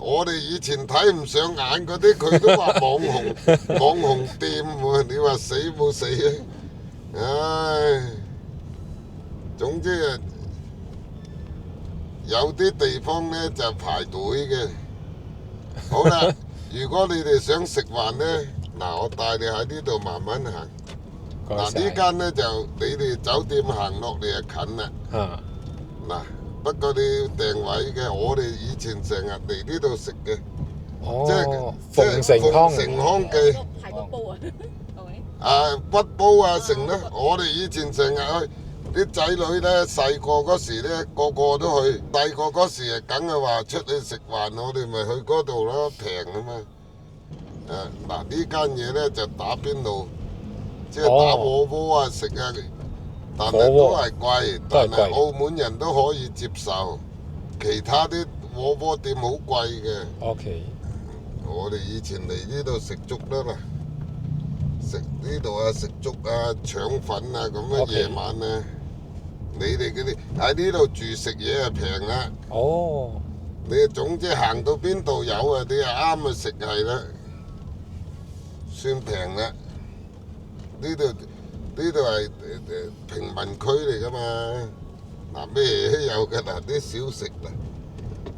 我哋以前睇唔上眼嗰啲，佢都話網紅店喎，你話死冇死啊？唉，總之啊，有啲地方呢就排隊嘅。好啦，如果你哋想食飯呢，嗱，我帶你喺呢度慢慢行。嗱，呢間呢就你哋酒店行落嚟就近啦。嗱，不過你要訂位嘅，我哋以前成日嚟呢度食嘅。即係鳳城康記。排骨煲啊，係咪？啊，骨煲啊成啦，我哋以前成日去。啲仔女呢，細個嗰時呢，個個都去。細個嗰時啊，梗係話出去食飯，我哋咪去嗰度咯，平啊嘛。嗱，呢間嘢呢就打邊爐，即係打火鍋啊食啊，但係都係貴，但係澳門人都可以接受。其他啲火鍋店好貴嘅。OK。我哋以前嚟呢度食粥得啦，食呢度啊食粥啊腸粉啊咁樣夜晚啊。你哋嗰啲喺呢度住食嘢啊平啦。你總之行到邊度有啊，你啊啱去食係啦，算平啦。呢度係平民區嚟噶嘛，嗱咩都有㗎啦，啲小食啦。